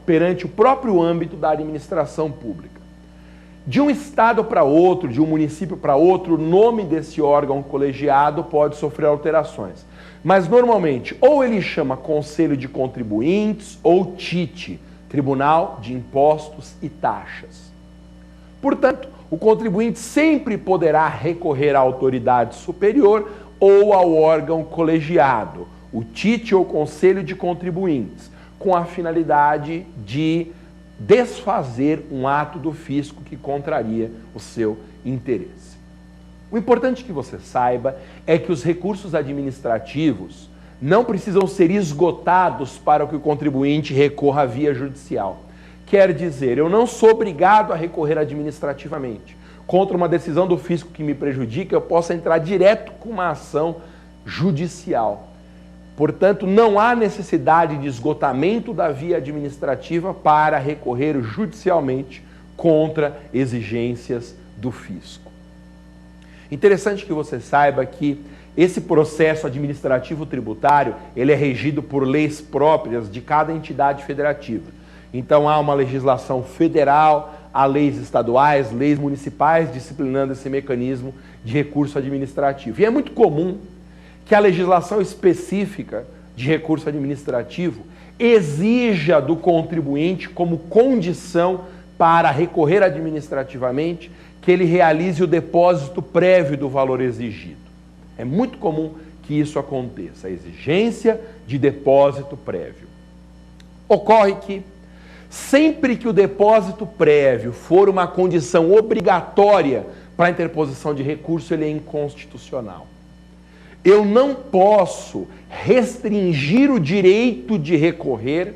perante o próprio âmbito da administração pública. De um estado para outro, de um município para outro, o nome desse órgão colegiado pode sofrer alterações. Mas, normalmente, ou ele chama Conselho de Contribuintes ou TIT, Tribunal de Impostos e Taxas. Portanto, o contribuinte sempre poderá recorrer à autoridade superior ou ao órgão colegiado, o TIT ou Conselho de Contribuintes, com a finalidade de desfazer um ato do fisco que contraria o seu interesse. O importante que você saiba é que os recursos administrativos não precisam ser esgotados para que o contribuinte recorra à via judicial. Quer dizer, eu não sou obrigado a recorrer administrativamente. Contra uma decisão do fisco que me prejudica, eu posso entrar direto com uma ação judicial. Portanto, não há necessidade de esgotamento da via administrativa para recorrer judicialmente contra exigências do fisco. Interessante que você saiba que esse processo administrativo tributário, ele é regido por leis próprias de cada entidade federativa. Então, há uma legislação federal, há leis estaduais, leis municipais disciplinando esse mecanismo de recurso administrativo. E é muito comum que a legislação específica de recurso administrativo exija do contribuinte como condição para recorrer administrativamente que ele realize o depósito prévio do valor exigido. É muito comum que isso aconteça, a exigência de depósito prévio. Ocorre que, sempre que o depósito prévio for uma condição obrigatória para a interposição de recurso, ele é inconstitucional. Eu não posso restringir o direito de recorrer,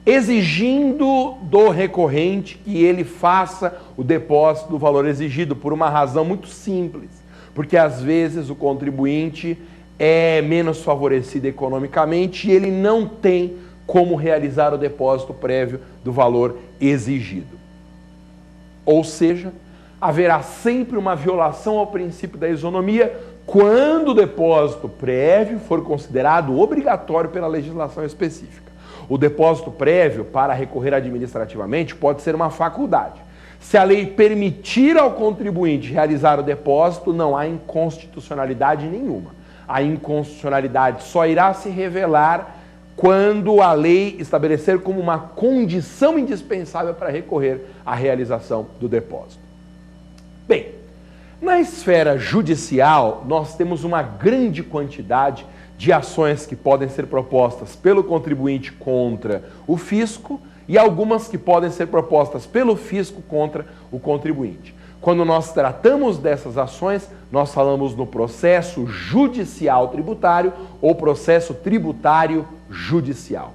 exigindo do recorrente que ele faça o depósito do valor exigido, por uma razão muito simples. Porque às vezes o contribuinte é menos favorecido economicamente e ele não tem como realizar o depósito prévio do valor exigido. Ou seja, haverá sempre uma violação ao princípio da isonomia quando o depósito prévio for considerado obrigatório pela legislação específica. O depósito prévio, para recorrer administrativamente, pode ser uma faculdade. Se a lei permitir ao contribuinte realizar o depósito, não há inconstitucionalidade nenhuma. A inconstitucionalidade só irá se revelar quando a lei estabelecer como uma condição indispensável para recorrer à realização do depósito. Bem, na esfera judicial, nós temos uma grande quantidade de ações que podem ser propostas pelo contribuinte contra o fisco e algumas que podem ser propostas pelo fisco contra o contribuinte. Quando nós tratamos dessas ações, nós falamos no processo judicial tributário ou processo tributário judicial.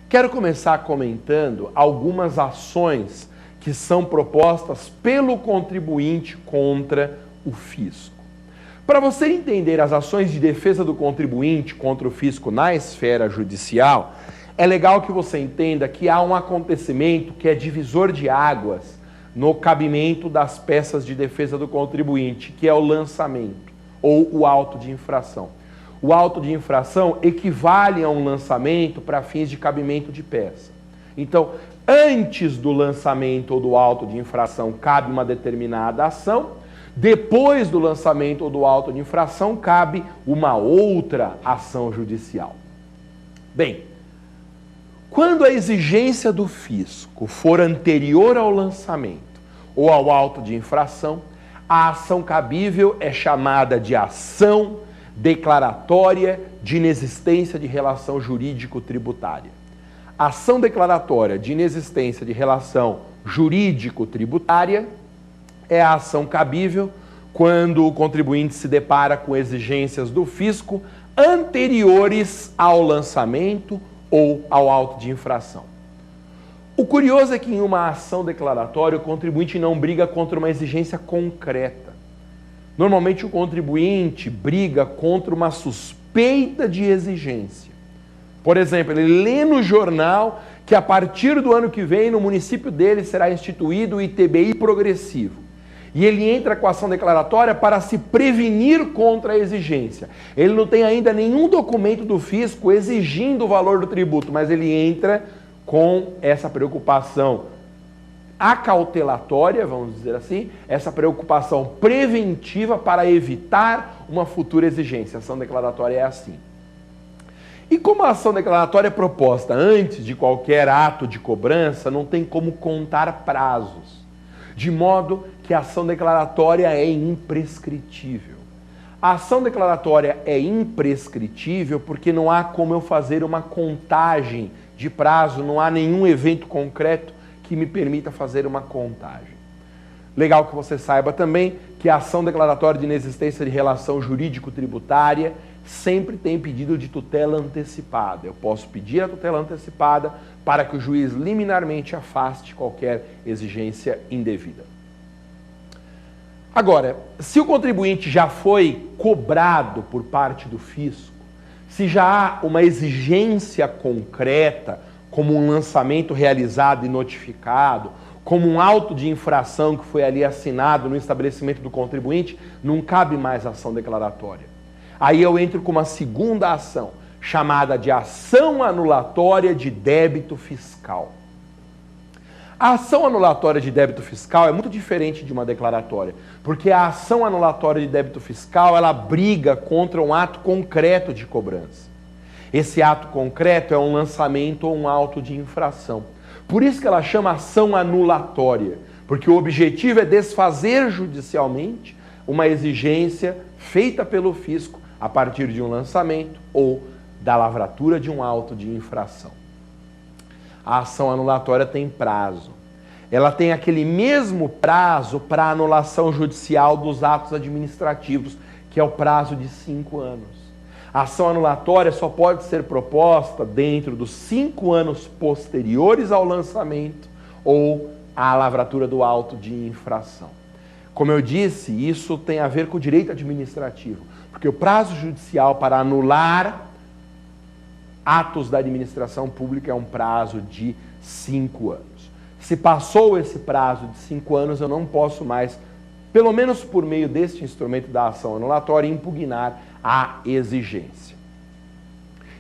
Quero começar comentando algumas ações que são propostas pelo contribuinte contra o fisco. Para você entender as ações de defesa do contribuinte contra o fisco na esfera judicial, é legal que você entenda que há um acontecimento que é divisor de águas no cabimento das peças de defesa do contribuinte, que é o lançamento ou o auto de infração. O auto de infração equivale a um lançamento para fins de cabimento de peça. Então, antes do lançamento ou do auto de infração cabe uma determinada ação, depois do lançamento ou do auto de infração cabe uma outra ação judicial. Bem, quando a exigência do fisco for anterior ao lançamento ou ao auto de infração, a ação cabível é chamada de ação declaratória de inexistência de relação jurídico-tributária. A ação declaratória de inexistência de relação jurídico-tributária é a ação cabível quando o contribuinte se depara com exigências do fisco anteriores ao lançamento ou ao auto de infração. O curioso é que em uma ação declaratória o contribuinte não briga contra uma exigência concreta. Normalmente o contribuinte briga contra uma suspeita de exigência. Por exemplo, ele lê no jornal que a partir do ano que vem no município dele será instituído o ITBI progressivo. E ele entra com a ação declaratória para se prevenir contra a exigência. Ele não tem ainda nenhum documento do fisco exigindo o valor do tributo, mas ele entra com essa preocupação acautelatória, vamos dizer assim, essa preocupação preventiva para evitar uma futura exigência. A ação declaratória é assim. E como a ação declaratória é proposta antes de qualquer ato de cobrança, não tem como contar prazos, de modo que a ação declaratória é imprescritível. A ação declaratória é imprescritível porque não há como eu fazer uma contagem de prazo, não há nenhum evento concreto que me permita fazer uma contagem. Legal que você saiba também que a ação declaratória de inexistência de relação jurídico-tributária sempre tem pedido de tutela antecipada. Eu posso pedir a tutela antecipada para que o juiz liminarmente afaste qualquer exigência indevida. Agora, se o contribuinte já foi cobrado por parte do fisco, se já há uma exigência concreta, como um lançamento realizado e notificado, como um auto de infração que foi ali assinado no estabelecimento do contribuinte, não cabe mais ação declaratória. Aí eu entro com uma segunda ação, chamada de ação anulatória de débito fiscal. A ação anulatória de débito fiscal é muito diferente de uma declaratória, porque a ação anulatória de débito fiscal, ela briga contra um ato concreto de cobrança. Esse ato concreto é um lançamento ou um auto de infração. Por isso que ela chama ação anulatória, porque o objetivo é desfazer judicialmente uma exigência feita pelo fisco a partir de um lançamento ou da lavratura de um auto de infração. A ação anulatória tem prazo. Ela tem aquele mesmo prazo para anulação judicial dos atos administrativos, que é o prazo de 5 anos. A ação anulatória só pode ser proposta dentro dos 5 anos posteriores ao lançamento ou à lavratura do auto de infração. Como eu disse, isso tem a ver com o direito administrativo, porque o prazo judicial para anular atos da administração pública é um prazo de 5 anos. Se passou esse prazo de 5 anos, eu não posso mais, pelo menos por meio deste instrumento da ação anulatória, impugnar a exigência.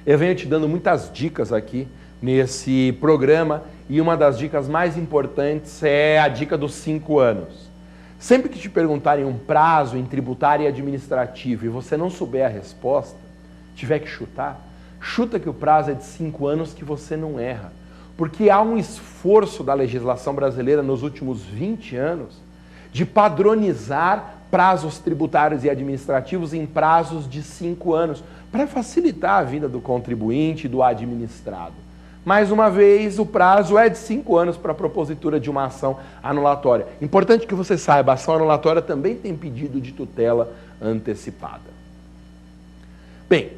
Eu venho te dando muitas dicas aqui nesse programa e uma das dicas mais importantes é a dica dos 5 anos. Sempre que te perguntarem um prazo em tributário e administrativo e você não souber a resposta, tiver que chutar, chuta que o prazo é de 5 anos que você não erra. Porque há um esforço da legislação brasileira nos últimos 20 anos de padronizar prazos tributários e administrativos em prazos de 5 anos, para facilitar a vida do contribuinte e do administrado. Mais uma vez, o prazo é de 5 anos para a propositura de uma ação anulatória. Importante que você saiba, a ação anulatória também tem pedido de tutela antecipada. Bem,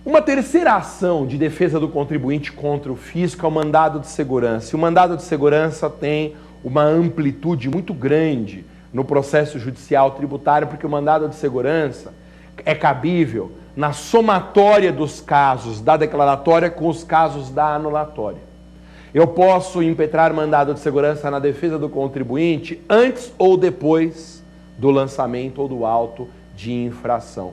uma terceira ação de defesa do contribuinte contra o fisco é o mandado de segurança. E o mandado de segurança tem uma amplitude muito grande no processo judicial tributário, porque o mandado de segurança é cabível na somatória dos casos da declaratória com os casos da anulatória. Eu posso impetrar mandado de segurança na defesa do contribuinte antes ou depois do lançamento ou do auto de infração.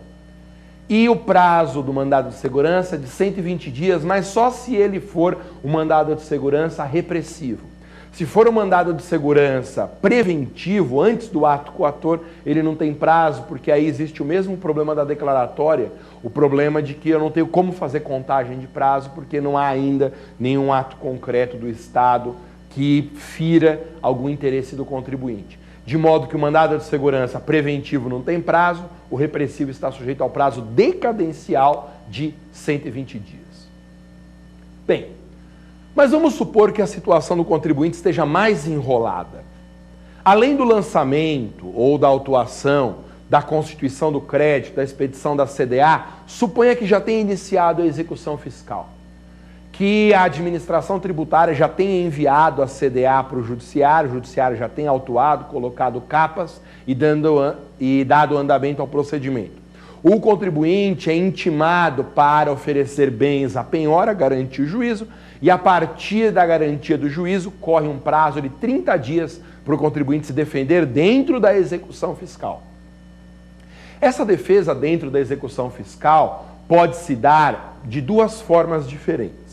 E o prazo do mandado de segurança é de 120 dias, mas só se ele for um mandado de segurança repressivo. Se for um mandado de segurança preventivo, antes do ato coator, ele não tem prazo, porque aí existe o mesmo problema da declaratória, o problema de que eu não tenho como fazer contagem de prazo, porque não há ainda nenhum ato concreto do Estado que fira algum interesse do contribuinte. De modo que o mandado de segurança preventivo não tem prazo, o repressivo está sujeito ao prazo decadencial de 120 dias. Bem, mas vamos supor que a situação do contribuinte esteja mais enrolada. Além do lançamento ou da autuação, da constituição do crédito, da expedição da CDA, suponha que já tenha iniciado a execução fiscal, que a administração tributária já tenha enviado a CDA para o judiciário já tenha autuado, colocado capas e dado andamento ao procedimento. O contribuinte é intimado para oferecer bens à penhora, garantir o juízo, e a partir da garantia do juízo corre um prazo de 30 dias para o contribuinte se defender dentro da execução fiscal. Essa defesa dentro da execução fiscal pode se dar de duas formas diferentes.